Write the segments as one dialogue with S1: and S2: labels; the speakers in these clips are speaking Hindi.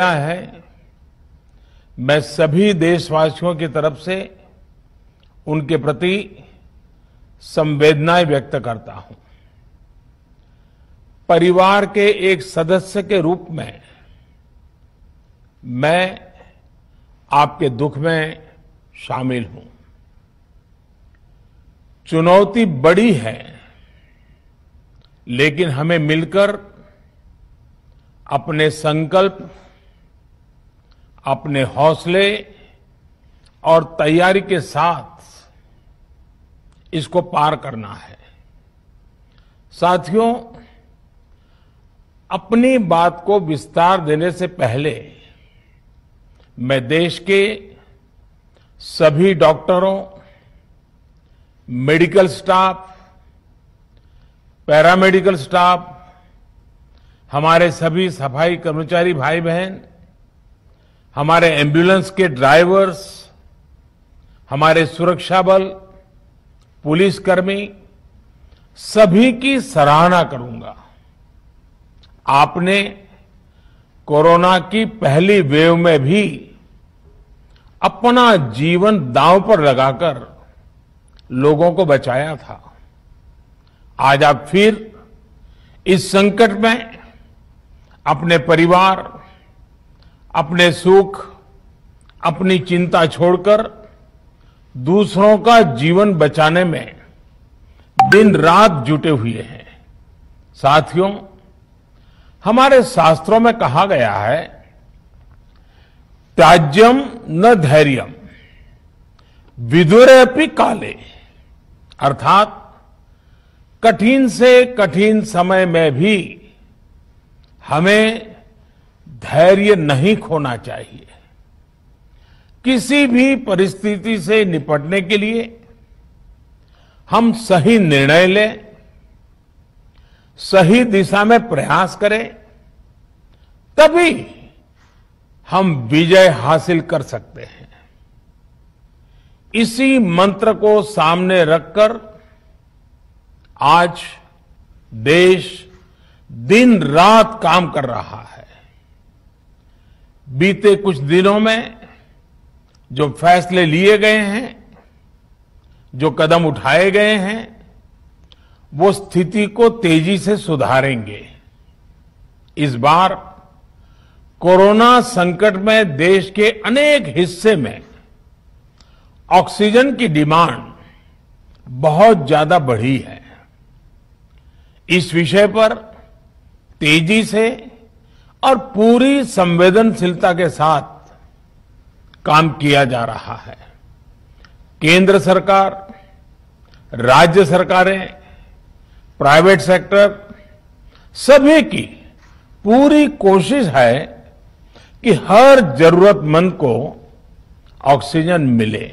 S1: है, मैं सभी देशवासियों की तरफ से उनके प्रति संवेदनाएं व्यक्त करता हूं। परिवार के एक सदस्य के रूप में मैं आपके दुख में शामिल हूं। चुनौती बड़ी है, लेकिन हमें मिलकर अपने संकल्प, अपने हौसले और तैयारी के साथ इसको पार करना है। साथियों, अपनी बात को विस्तार देने से पहले मैं देश के सभी डॉक्टरों, मेडिकल स्टाफ, पैरामेडिकल स्टाफ, हमारे सभी सफाई कर्मचारी भाई बहन, हमारे एम्बुलेंस के ड्राइवर्स, हमारे सुरक्षा बल, पुलिसकर्मी, सभी की सराहना करूंगा। आपने कोरोना की पहली वेव में भी अपना जीवन दांव पर लगाकर लोगों को बचाया था। आज आप फिर इस संकट में अपने परिवार, अपने सुख, अपनी चिंता छोड़कर दूसरों का जीवन बचाने में दिन रात जुटे हुए हैं। साथियों, हमारे शास्त्रों में कहा गया है, त्याज्यम न धैर्यम विदुरेऽपि काले, अर्थात कठिन से कठिन समय में भी हमें धैर्य नहीं खोना चाहिए। किसी भी परिस्थिति से निपटने के लिए हम सही निर्णय लें, सही दिशा में प्रयास करें, तभी हम विजय हासिल कर सकते हैं। इसी मंत्र को सामने रखकर आज देश दिन रात काम कर रहा है। बीते कुछ दिनों में जो फैसले लिए गए हैं, जो कदम उठाए गए हैं, वो स्थिति को तेजी से सुधारेंगे। इस बार कोरोना संकट में देश के अनेक हिस्से में ऑक्सीजन की डिमांड बहुत ज्यादा बढ़ी है। इस विषय पर तेजी से और पूरी संवेदनशीलता के साथ काम किया जा रहा है। केंद्र सरकार, राज्य सरकारें, प्राइवेट सेक्टर, सभी की पूरी कोशिश है कि हर जरूरतमंद को ऑक्सीजन मिले।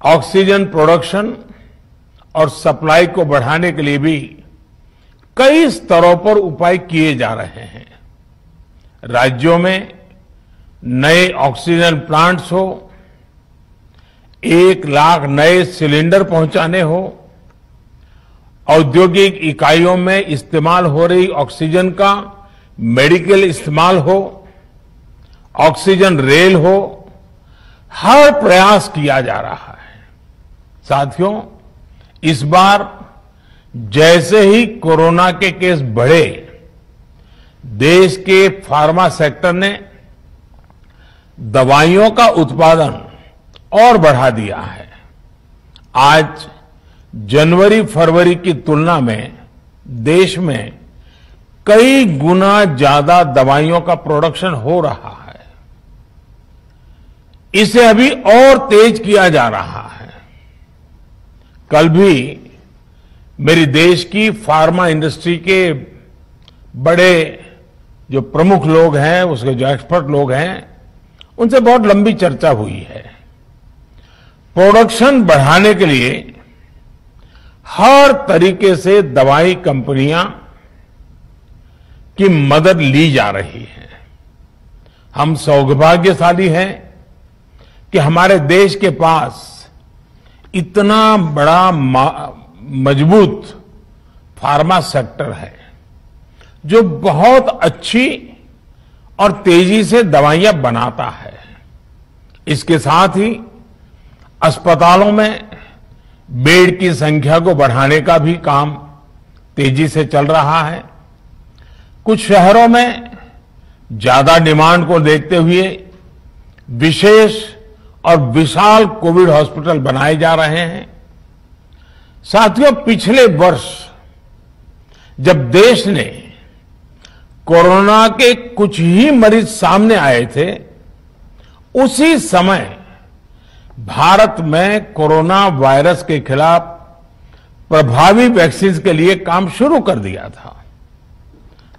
S1: ऑक्सीजन प्रोडक्शन और सप्लाई को बढ़ाने के लिए भी कई स्तरों पर उपाय किए जा रहे हैं। राज्यों में नए ऑक्सीजन प्लांट्स हो, 1 लाख नए सिलेंडर पहुंचाने हो, औद्योगिक इकाइयों में इस्तेमाल हो रही ऑक्सीजन का मेडिकल इस्तेमाल हो, ऑक्सीजन रेल हो, हर प्रयास किया जा रहा है। साथियों, इस बार जैसे ही कोरोना के केस बढ़े, देश के फार्मा सेक्टर ने दवाइयों का उत्पादन और बढ़ा दिया है। आज जनवरी फरवरी की तुलना में देश में कई गुना ज्यादा दवाइयों का प्रोडक्शन हो रहा है। इसे अभी और तेज किया जा रहा है। कल भी मेरी देश की फार्मा इंडस्ट्री के बड़े जो प्रमुख लोग हैं, उसके जो एक्सपर्ट लोग हैं, उनसे बहुत लंबी चर्चा हुई है। प्रोडक्शन बढ़ाने के लिए हर तरीके से दवाई कंपनियां की मदद ली जा रही है। हम सौभाग्यशाली हैं कि हमारे देश के पास इतना बड़ा मजबूत फार्मा सेक्टर है, जो बहुत अच्छी और तेजी से दवाइयां बनाता है। इसके साथ ही अस्पतालों में बेड की संख्या को बढ़ाने का भी काम तेजी से चल रहा है। कुछ शहरों में ज्यादा डिमांड को देखते हुए विशेष और विशाल कोविड हॉस्पिटल बनाए जा रहे हैं। साथियों, पिछले वर्ष जब देश ने कोरोना के कुछ ही मरीज सामने आए थे, उसी समय भारत में कोरोना वायरस के खिलाफ प्रभावी वैक्सीन के लिए काम शुरू कर दिया था।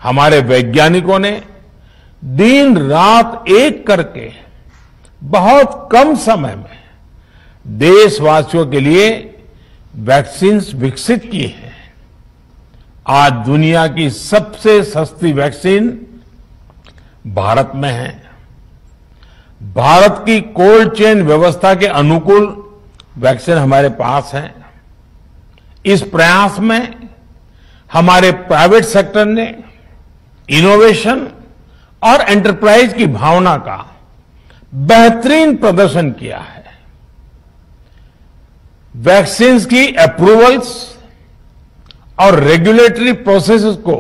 S1: हमारे वैज्ञानिकों ने दिन रात एक करके बहुत कम समय में देशवासियों के लिए वैक्सीन विकसित की है। आज दुनिया की सबसे सस्ती वैक्सीन भारत में है। भारत की कोल्ड चेन व्यवस्था के अनुकूल वैक्सीन हमारे पास है। इस प्रयास में हमारे प्राइवेट सेक्टर ने इनोवेशन और एंटरप्राइज की भावना का बेहतरीन प्रदर्शन किया है। वैक्सीन की अप्रूवल्स और रेगुलेटरी प्रोसेसेस को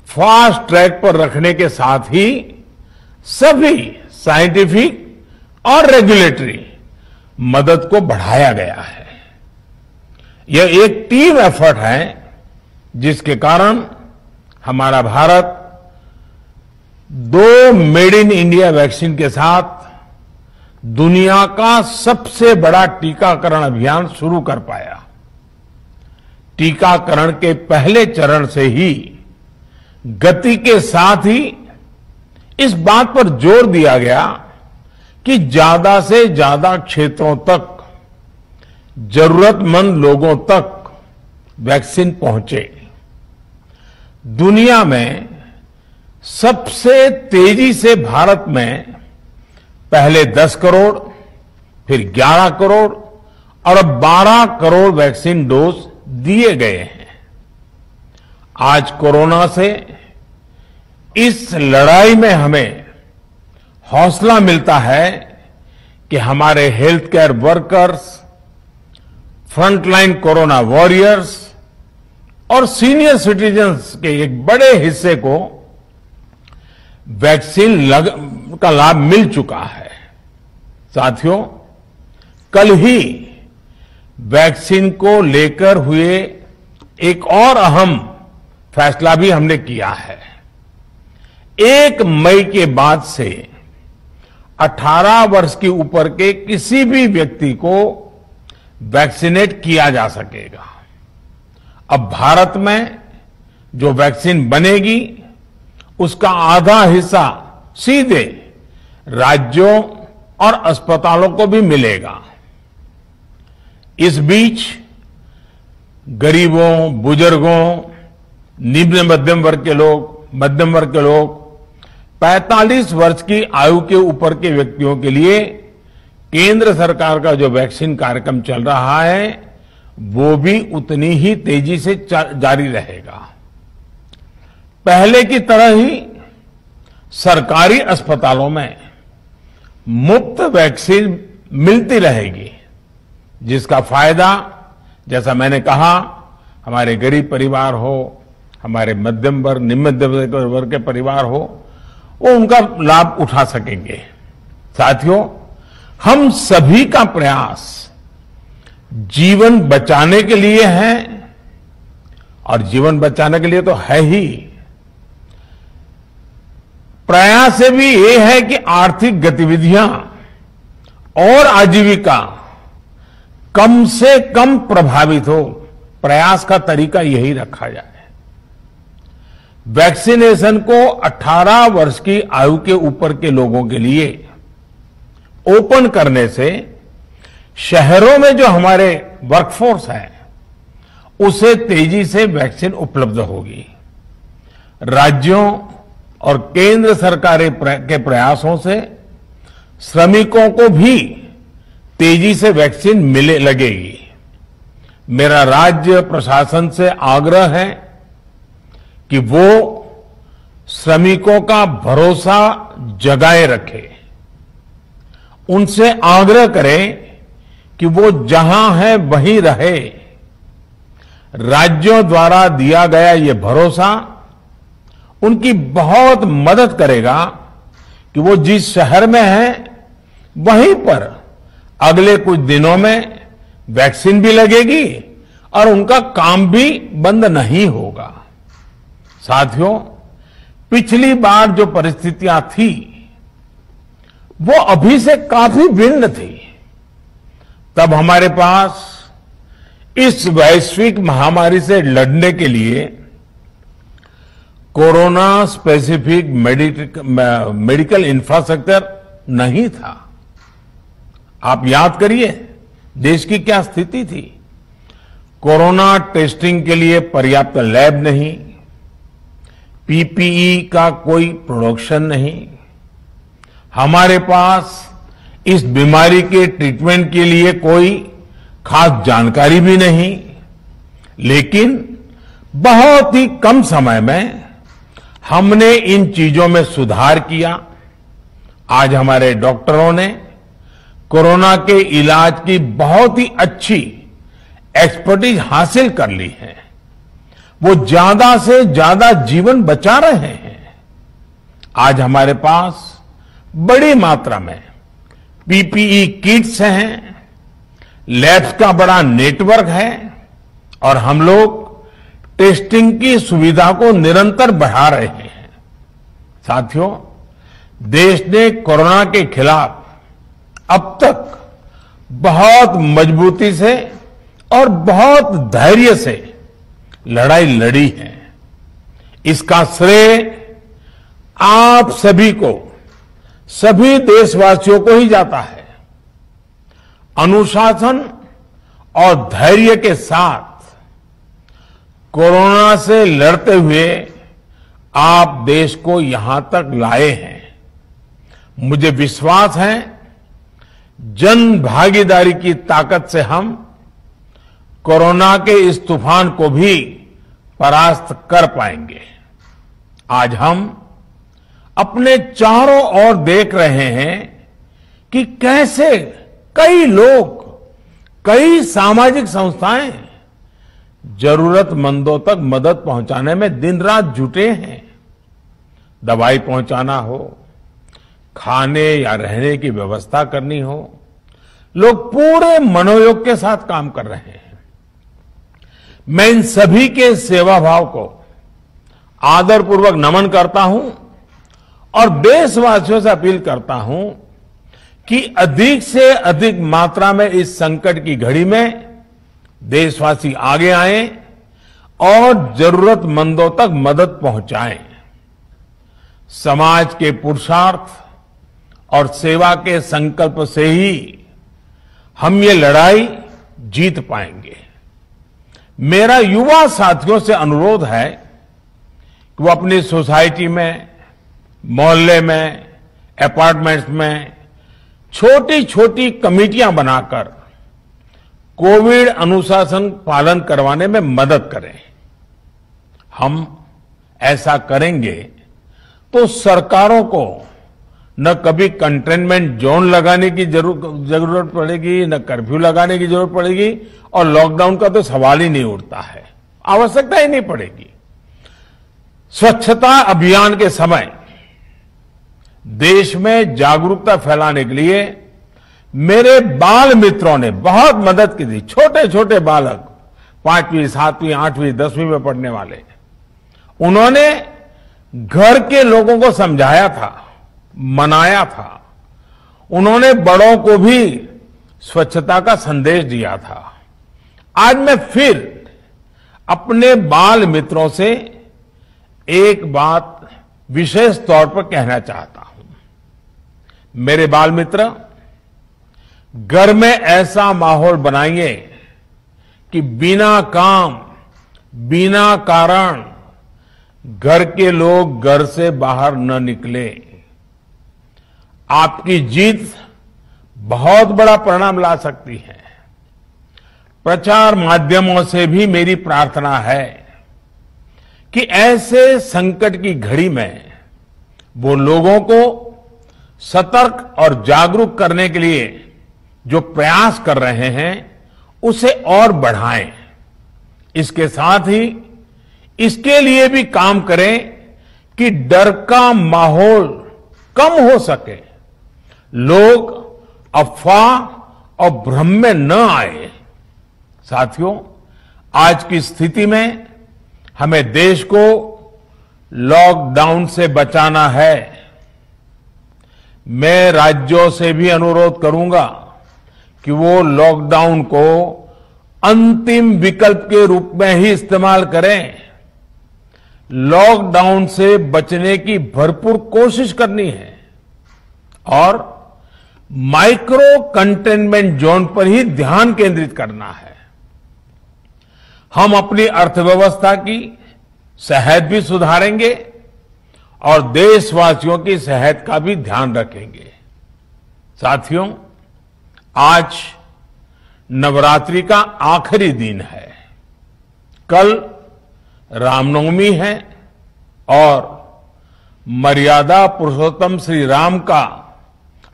S1: फास्ट ट्रैक पर रखने के साथ ही सभी साइंटिफिक और रेगुलेटरी मदद को बढ़ाया गया है। यह एक टीम एफर्ट है जिसके कारण हमारा Bharat 2 made in India vaccine के साथ दुनिया का सबसे बड़ा टीकाकरण अभियान शुरू कर पाया। टीकाकरण के पहले चरण से ही गति के साथ ही इस बात पर जोर दिया गया कि ज्यादा से ज्यादा क्षेत्रों तक, जरूरतमंद लोगों तक वैक्सीन पहुंचे। दुनिया में सबसे तेजी से भारत में पहले 10 करोड़, फिर 11 करोड़ और अब 12 करोड़ वैक्सीन डोज दिए गए हैं। आज कोरोना से इस लड़ाई में हमें हौसला मिलता है कि हमारे health care workers, frontline corona warriors और सीनियर सिटीजन्स के एक बड़े हिस्से को वैक्सीन का लाभ मिल चुका है। साथियों, कल ही वैक्सीन को लेकर हुए एक और अहम फैसला भी हमने किया है। 1 मई के बाद से 18 वर्ष के ऊपर के किसी भी व्यक्ति को वैक्सीनेट किया जा सकेगा। अब भारत में जो वैक्सीन बनेगी उसका आधा हिस्सा सीधे राज्यों और अस्पतालों को भी मिलेगा। इस बीच गरीबों, बुजुर्गों, निम्न मध्यम वर्ग के लोग 45 वर्ष की आयु के ऊपर के व्यक्तियों के लिए केंद्र सरकार का जो वैक्सीन कार्यक्रम चल रहा है वो भी उतनी ही तेजी से जारी रहेगा। पहले की तरह ही सरकारी अस्पतालों में मुफ्त वैक्सीन मिलती रहेगी, जिसका फायदा, जैसा मैंने कहा, हमारे गरीब परिवार हो, हमारे मध्यम वर्ग, निम्न मध्यम वर्ग के परिवार हो, वो उनका लाभ उठा सकेंगे। साथियों, हम सभी का प्रयास जीवन बचाने के लिए है और जीवन बचाने के लिए तो है ही, प्रयास से भी ये है कि आर्थिक गतिविधियां और आजीविका कम से कम प्रभावित हो। प्रयास का तरीका यही रखा जाए। वैक्सीनेशन को 18 वर्ष की आयु के ऊपर के लोगों के लिए ओपन करने से शहरों में जो हमारे वर्कफोर्स है उसे तेजी से वैक्सीन उपलब्ध होगी। राज्यों और केंद्र सरकार के प्रयासों से श्रमिकों को भी तेजी से वैक्सीन मिलने लगेगी। मेरा राज्य प्रशासन से आग्रह है कि वो श्रमिकों का भरोसा जगाए रखे, उनसे आग्रह करें कि वो जहां है वहीं रहे। राज्यों द्वारा दिया गया ये भरोसा उनकी बहुत मदद करेगा कि वो जिस शहर में है वहीं पर अगले कुछ दिनों में वैक्सीन भी लगेगी और उनका काम भी बंद नहीं होगा। साथियों, पिछली बार जो परिस्थितियां थी वो अभी से काफी भिन्न थी। तब हमारे पास इस वैश्विक महामारी से लड़ने के लिए कोरोना स्पेसिफिक मेडिकल इंफ्रास्ट्रक्चर नहीं था। आप याद करिए देश की क्या स्थिति थी। कोरोना टेस्टिंग के लिए पर्याप्त लैब नहीं, पीपीई का कोई प्रोडक्शन नहीं, हमारे पास इस बीमारी के ट्रीटमेंट के लिए कोई खास जानकारी भी नहीं। लेकिन बहुत ही कम समय में हमने इन चीजों में सुधार किया। आज हमारे डॉक्टरों ने कोरोना के इलाज की बहुत ही अच्छी एक्सपर्टीज हासिल कर ली है। वो ज्यादा से ज्यादा जीवन बचा रहे हैं। आज हमारे पास बड़ी मात्रा में पीपीई किट्स हैं, लैब्स का बड़ा नेटवर्क है और हम लोग टेस्टिंग की सुविधा को निरंतर बढ़ा रहे हैं। साथियों, देश ने कोरोना के खिलाफ अब तक बहुत मजबूती से और बहुत धैर्य से लड़ाई लड़ी है। इसका श्रेय आप सभी को, सभी देशवासियों को ही जाता है। अनुशासन और धैर्य के साथ कोरोना से लड़ते हुए आप देश को यहां तक लाए हैं। मुझे विश्वास है जन भागीदारी की ताकत से हम कोरोना के इस तूफान को भी परास्त कर पाएंगे। आज हम अपने चारों ओर देख रहे हैं कि कैसे कई लोग, कई सामाजिक संस्थाएं जरूरतमंदों तक मदद पहुंचाने में दिन रात जुटे हैं। दवाई पहुंचाना हो, खाने या रहने की व्यवस्था करनी हो, लोग पूरे मनोयोग के साथ काम कर रहे हैं। मैं इन सभी के सेवा भाव को आदरपूर्वक नमन करता हूं और देशवासियों से अपील करता हूं कि अधिक से अधिक मात्रा में इस संकट की घड़ी में देशवासी आगे आएं और जरूरतमंदों तक मदद पहुंचाएं। समाज के पुरुषार्थ और सेवा के संकल्प से ही हम ये लड़ाई जीत पाएंगे। मेरा युवा साथियों से अनुरोध है कि वो अपनी सोसाइटी में, मोहल्ले में, अपार्टमेंट्स में छोटी छोटी कमेटियां बनाकर कोविड अनुशासन पालन करवाने में मदद करें। हम ऐसा करेंगे तो सरकारों को न कभी कंटेनमेंट जोन लगाने की जरूरत पड़ेगी, न कर्फ्यू लगाने की जरूरत पड़ेगी और लॉकडाउन का तो सवाल ही नहीं उठता है, आवश्यकता ही नहीं पड़ेगी। स्वच्छता अभियान के समय देश में जागरूकता फैलाने के लिए मेरे बाल मित्रों ने बहुत मदद की थी। छोटे छोटे बालक, 5वीं, 7वीं, 8वीं, 10वीं में पढ़ने वाले, उन्होंने घर के लोगों को समझाया था, मनाया था। उन्होंने बड़ों को भी स्वच्छता का संदेश दिया था। आज मैं फिर अपने बाल मित्रों से एक बात विशेष तौर पर कहना चाहता हूं। मेरे बाल मित्र, घर में ऐसा माहौल बनाइए कि बिना काम, बिना कारण घर के लोग घर से बाहर न निकले। आपकी जीत बहुत बड़ा परिणाम ला सकती है। प्रचार माध्यमों से भी मेरी प्रार्थना है कि ऐसे संकट की घड़ी में वो लोगों को सतर्क और जागरूक करने के लिए जो प्रयास कर रहे हैं उसे और बढ़ाएं। इसके साथ ही इसके लिए भी काम करें कि डर का माहौल कम हो सके, लोग अफवाह और भ्रम में न आए। साथियों, आज की स्थिति में हमें देश को लॉकडाउन से बचाना है। मैं राज्यों से भी अनुरोध करूंगा कि वो लॉकडाउन को अंतिम विकल्प के रूप में ही इस्तेमाल करें। लॉकडाउन से बचने की भरपूर कोशिश करनी है और माइक्रो कंटेनमेंट जोन पर ही ध्यान केंद्रित करना है। हम अपनी अर्थव्यवस्था की सेहत भी सुधारेंगे और देशवासियों की सेहत का भी ध्यान रखेंगे। साथियों, आज नवरात्रि का आखिरी दिन है। कल रामनवमी है और मर्यादा पुरुषोत्तम श्री राम का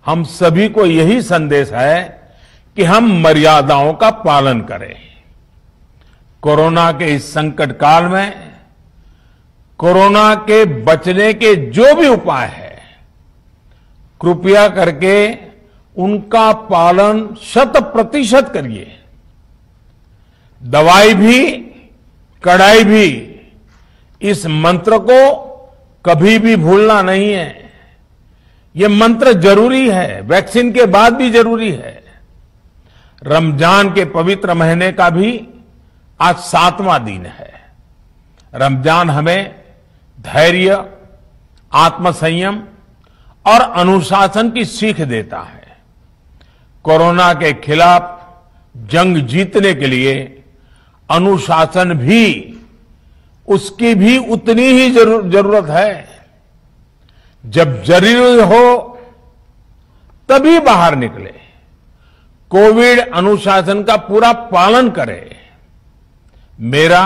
S1: हम सभी को यही संदेश है कि हम मर्यादाओं का पालन करें। कोरोना के इस संकट काल में कोरोना के बचने के जो भी उपाय है, कृपया करके उनका पालन 100% करिए। दवाई भी कड़ाई भी, इस मंत्र को कभी भी भूलना नहीं है। ये मंत्र जरूरी है, वैक्सीन के बाद भी जरूरी है। रमजान के पवित्र महीने का भी आज 7वां दिन है। रमजान हमें धैर्य, आत्मसंयम और अनुशासन की सीख देता है। कोरोना के खिलाफ जंग जीतने के लिए अनुशासन भी, उसकी भी उतनी ही जरूरत है। जब जरूरी हो तभी बाहर निकले, कोविड अनुशासन का पूरा पालन करें। मेरा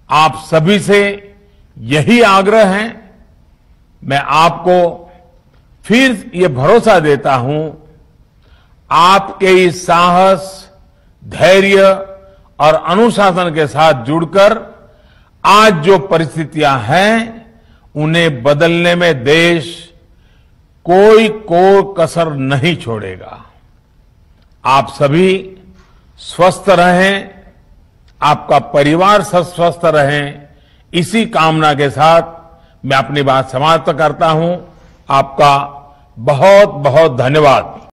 S1: आप सभी से यही आग्रह है। मैं आपको फिर ये भरोसा देता हूं, आपके इस साहस, धैर्य और अनुशासन के साथ जुड़कर आज जो परिस्थितियां हैं उन्हें बदलने में देश कोई कसर नहीं छोड़ेगा। आप सभी स्वस्थ रहें, आपका परिवार स्वस्थ रहें, इसी कामना के साथ मैं अपनी बात समाप्त करता हूं। आपका बहुत बहुत धन्यवाद।